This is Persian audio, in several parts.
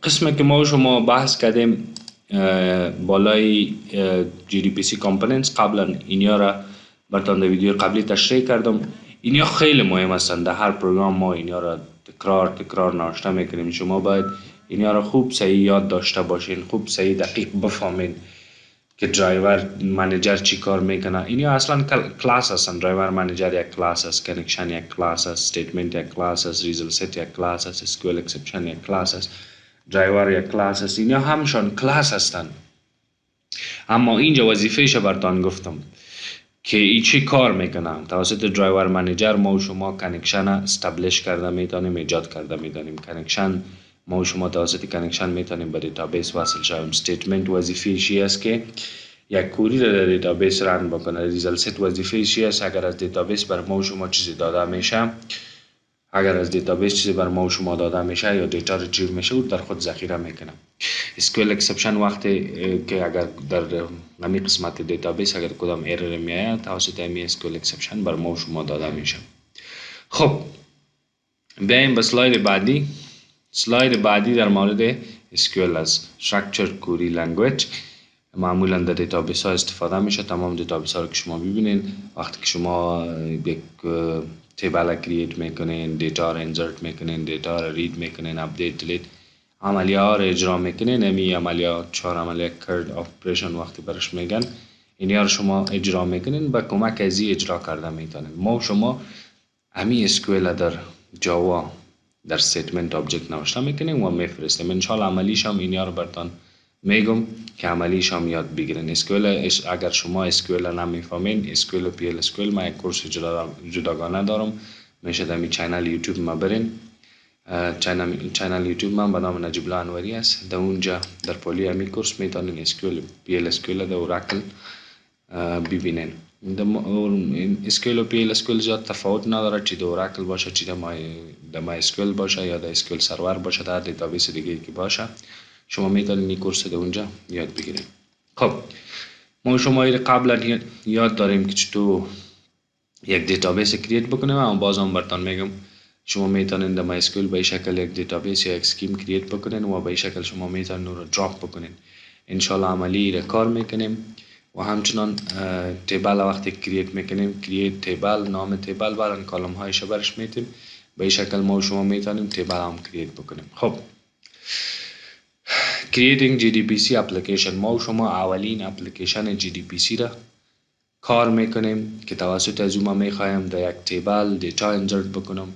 قسمی که ما و شما بحث کردیم بالای JDBC components، قبلا اینیا را براتون در ویدیو قبلی تشریح کردم. اینیا خیلی مهم هستند. در هر پروگرام ما اینیا را تکرار ناشته میکنیم. شما باید اینیا را خوب صحیح یاد داشته باشین، خوب صحیح دقیق بفهمین که درایور منیجر چی کار میکنه. اینیا اصلا کلاس هستند. درایور منیجر یک کلاس است، کانکشن یک کلاس است، استیتمنت یک کلاس است، ریزلت ست یک کلاس است، SQL اکسپشن یک کلاس است، درایور یک کلاس است. اینا همشان کلاس هستند. اما اینجا وظیفه‌اش براتون گفتم که ای چی کار میکنه. توسط درایور منیجر ما و شما کانکشن استابلیش کرده میتونیم، ایجاد کرده میتونیم. کانکشن ما و شما توسط کانکشن میتونیم به دیتابیس وصل شویم. استیتمنت وظیفه‌اش است که یک کوری را در دیتابیس رن بکنه. ریزلت ست وظیفه‌اش است اگر از دیتابیس بر ما و شما چیزی داده میشه، اگر از دیتابیس چیزی بر ما و شما داده میشه یا دیتا ریتریو میشه او در خود ذخیره میکنه. SQL اکسپشن وقتی که اگر در همین قسمت دیتابیس اگر کدام ایرر میاد توسط همین SQL اکسپشن بر ما و شما داده میشه. خب بیایم به سلاید بعدی. سلاید بعدی در مورد SQL از Structured Query Language معمولا در دیتابیس ها استفاده میشه. تمام دیتابیس ها رو که شما ببینین وقتی که شما یک تیبل کرییت میکنین، دیتا رو انسرت میکنین، دیتا رو رید میکنین، اپدیت دیلیت عملیات رو اجرا میکنین، امی عملیات 4 عملیات کرد اپریشن وقتی برش میگن اینیا رو شما اجرا میکنین با کمک از اجرا کرده میتونین. ما و شما امی SQL در جاوا در استیتمنت آبجکت نوشته میکنیم و میفرستیم. ان شاء الله عملیش هم اینیا رو براتون میگم که عملیش هم یاد بگیرین. SQL اگر شما SQL نمیفهمین، SQL و PL SQL ما یک کورس جداگانه دارم، میشه در می چینل یوتیوب ما برین. چینل یوتیوب من به نام نجیب الله انوری است. در اونجا در پولی همی کورس میتونین SQL PL SQL در اوراکل ببینین. SQL و PL SQL زیاد تفاوت نداره، چی در اوراکل باشه، چی در مای SQL باشه یا در SQL سرور باشه، در دیتابیس دیگه که باشه شما میتونین این کورس در اونجا یاد بگیرین. خب ما شما قبلا یاد داریم که چطور یک دیتابیس کرییت بکنیم. اما بازم براتون میگم شما میتونین در مای SQL به این شکل یک دیتابیس یا یک اسکیم کرییت بکنین و به این شکل شما میتونین اون رو دراپ بکنین. ان شاء الله عملی را کار میکنیم. و همچنان تیبل وقتی کرییت میکنیم، کرییت تیبل، نام تیبل برن کالم هایش برش میتیم. به این شکل ما شما میتونیم تیبل هم کرییت بکنیم. خب Creating JDBC application، ما و شما اولین اپلیکیشن JDBC را کار میکنیم که توسط از ما میخوایم در یک تیبل دیتا انسرت بکنم.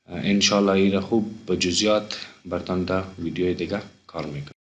انشالله این را خوب به جزئیات براتون در ویدیو دیگه کار میکنم.